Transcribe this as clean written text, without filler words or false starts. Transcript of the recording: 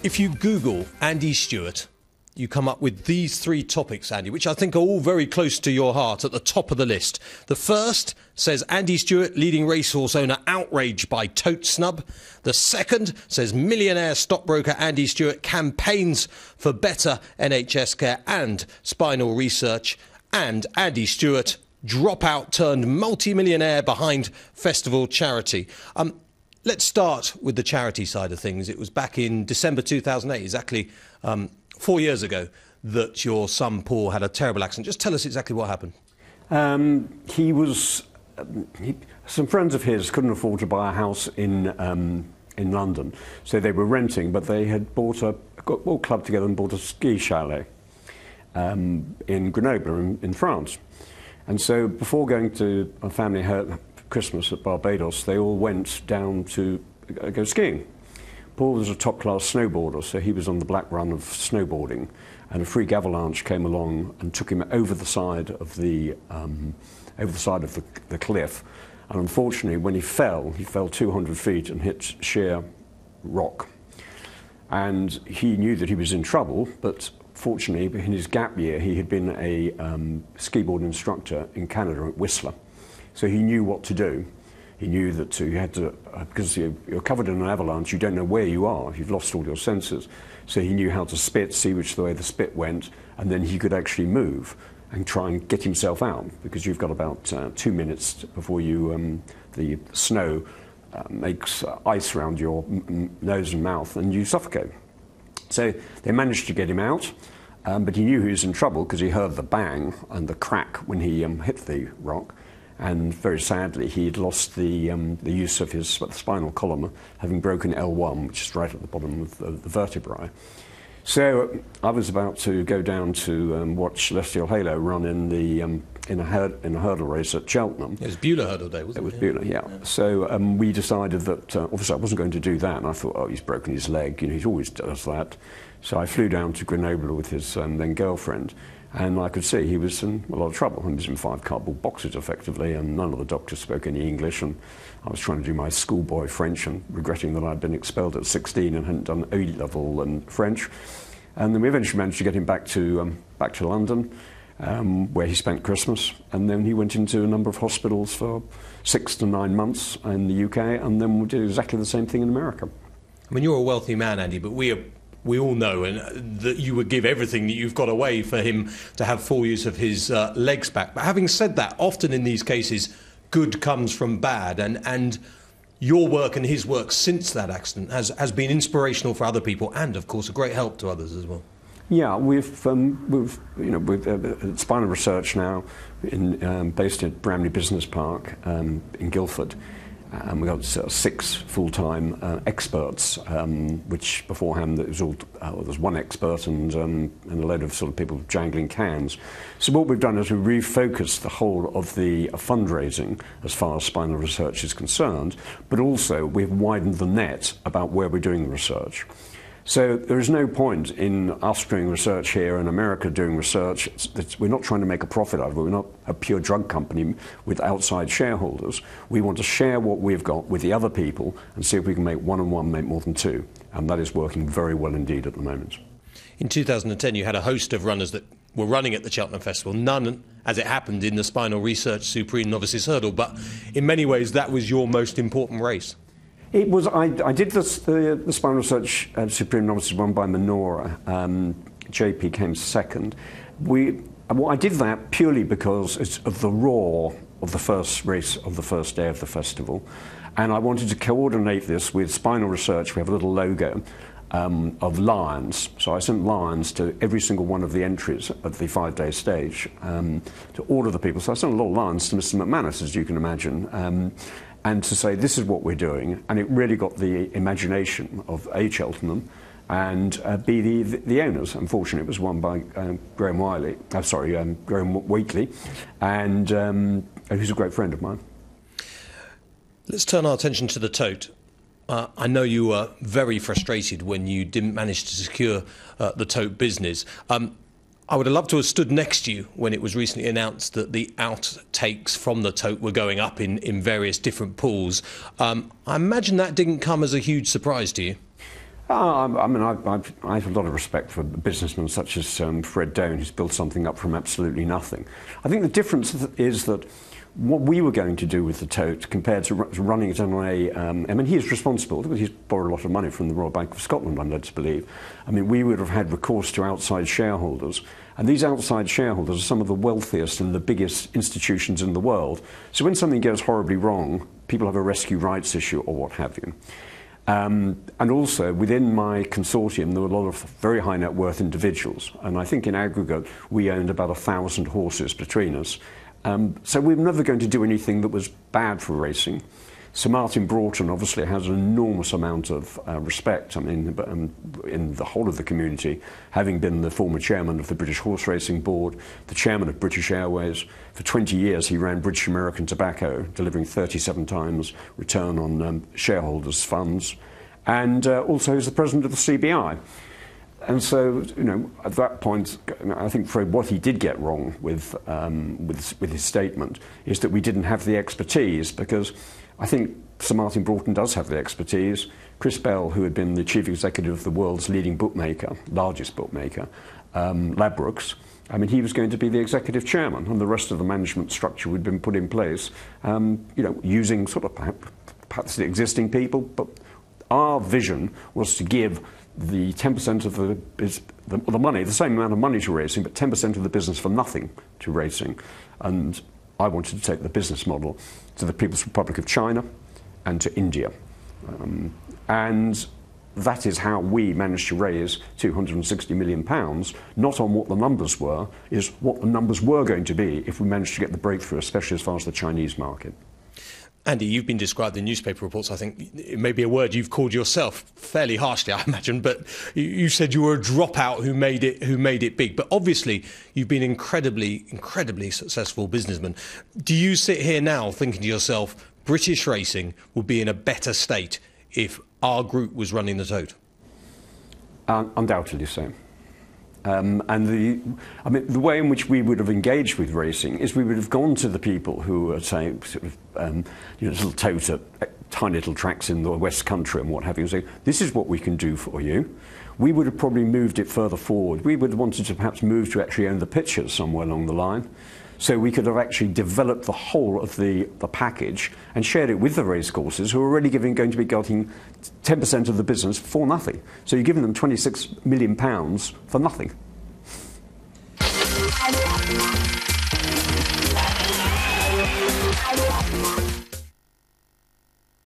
If you Google Andy Stewart, you come up with these three topics, Andy, which I think are all very close to your heart at the top of the list. The first says Andy Stewart, leading racehorse owner, outraged by Tote snub. The second says millionaire stockbroker Andy Stewart campaigns for better NHS care and Spinal Research. And Andy Stewart, dropout turned multi-millionaire behind festival charity. Let's start with the charity side of things. It was back in December 2008, exactly 4 years ago, that your son Paul had a terrible accident. Just tell us exactly what happened. Some friends of his couldn't afford to buy a house in London, so they were renting, but they had got all clubbed together and bought a ski chalet in Grenoble in France. And so before going to a family Christmas at Barbados, they all went down to go skiing. Paul was a top-class snowboarder, so he was on the black run of snowboarding, and a freak avalanche came along and took him over the side of the cliff. And unfortunately, when he fell 200 feet and hit sheer rock. And he knew that he was in trouble, but fortunately, in his gap year, he had been a skiboard instructor in Canada at Whistler. So he knew what to do. He knew that you had to, because you're covered in an avalanche, you don't know where you are. You've lost all your senses. So he knew how to spit, see which way the spit went, and then he could actually move and try and get himself out, because you've got about 2 minutes before the snow makes ice around your nose and mouth, and you suffocate. So they managed to get him out, but he knew he was in trouble because he heard the bang and the crack when he hit the rock. And very sadly, he had lost the use of his spinal column, having broken L1, which is right at the bottom of the vertebrae. So I was about to go down to watch Celestial Halo run in a hurdle race at Cheltenham. It was Beulah Hurdle Day, wasn't it? It was Beulah, yeah. So we decided that, obviously I wasn't going to do that, and I thought, oh, he's broken his leg, he always does that. So I flew down to Grenoble with his then girlfriend, and I could see he was in a lot of trouble. He was in 5 cardboard boxes, effectively, and none of the doctors spoke any English, and I was trying to do my schoolboy French and regretting that I'd been expelled at 16 and hadn't done A-level and French. And then we eventually managed to get him back to London, where he spent Christmas, and then he went into a number of hospitals for 6 to 9 months in the UK, and then we did exactly the same thing in America. I mean, you're a wealthy man, Andy, but we all know that you would give everything that you've got away for him to have full use of his legs back. But having said that, often in these cases, good comes from bad, and your work and his work since that accident has been inspirational for other people, and of course a great help to others as well. Yeah, we've at Spinal Research now, based at Bramley Business Park in Guildford. We've got 6 full-time experts, which beforehand there was one expert and a load of sort of people jangling cans. So what we've done is we've refocused the whole of the fundraising as far as Spinal Research is concerned, but also we've widened the net about where we're doing the research. So there is no point in us doing research here in America doing research. We're not trying to make a profit out of it. We're not a pure drug company with outside shareholders. We want to share what we've got with the other people and see if we can make 1 and 1 make more than 2. And that is working very well indeed at the moment. In 2010, you had a host of runners that were running at the Cheltenham Festival. None, as it happened, in the Spinal Research Supreme Novices Hurdle. But in many ways, that was your most important race. It was. I did the Spinal Research Supreme Novices run by Minora. JP came second. I did that purely because it's of the roar of the first race of the first day of the festival, and I wanted to coordinate this with Spinal Research. We have a little logo of lions, so I sent lions to every single one of the entries at the 5-day stage to all of the people. So I sent a lot of lions to Mr. McManus, as you can imagine. And to say this is what we're doing, and it really got the imagination of A. Cheltenham and B. the owners. Unfortunately, it was won by Graham Wheatley, and who's a great friend of mine. Let's turn our attention to the Tote. I know you were very frustrated when you didn't manage to secure the Tote business. I would have loved to have stood next to you when it was recently announced that the outtakes from the Tote were going up in various different pools. I imagine that didn't come as a huge surprise to you. I mean, I have a lot of respect for businessmen such as Fred Doane, who's built something up from absolutely nothing. I think the difference is that what we were going to do with the Tote compared to running it on I mean, he is responsible because he's borrowed a lot of money from the Royal Bank of Scotland, I'm led to believe. I mean, we would have had recourse to outside shareholders, and these outside shareholders are some of the wealthiest and the biggest institutions in the world. So when something goes horribly wrong, people have a rescue rights issue or what have you. And also, within my consortium, there were a lot of very high net worth individuals, and I think in aggregate we owned about 1,000 horses between us. So we were never going to do anything that was bad for racing. Sir Martin Broughton obviously has an enormous amount of respect, I mean, in the whole of the community, having been the former chairman of the British Horse Racing Board, the chairman of British Airways. For 20 years he ran British American Tobacco, delivering 37 times return on shareholders' funds, and also he's the president of the CBI. And so, you know, at that point, I think Fred, what he did get wrong with his statement is that we didn't have the expertise, because I think Sir Martin Broughton does have the expertise. Chris Bell, who had been the chief executive of the world's leading bookmaker, largest bookmaker, Ladbrokes, I mean, he was going to be the executive chairman, and the rest of the management structure would have been put in place, you know, using sort of perhaps the existing people. But our vision was to give the 10% of the money, the same amount of money to racing, but 10% of the business for nothing to racing. And I wanted to take the business model to the People's Republic of China and to India. And that is how we managed to raise £260 million, not on what the numbers were, is what the numbers were going to be if we managed to get the breakthrough, especially as far as the Chinese market. Andy, you've been described in newspaper reports, I think it may be a word you've called yourself fairly harshly, I imagine, but you said you were a dropout who made it big. But obviously you've been incredibly successful businessman. Do you sit here now thinking to yourself, British racing would be in a better state if our group was running the Tote? Undoubtedly so. And the way in which we would have engaged with racing is we would have gone to the people who are saying, sort of, you know, little Tote at tiny little tracks in the West Country and what have you, and say, this is what we can do for you. We would have probably moved it further forward. We would have wanted to perhaps move to actually own the pitches somewhere along the line. So we could have actually developed the whole of the package and shared it with the racecourses, who are already going to be getting 10% of the business for nothing. So you're giving them £26 million for nothing.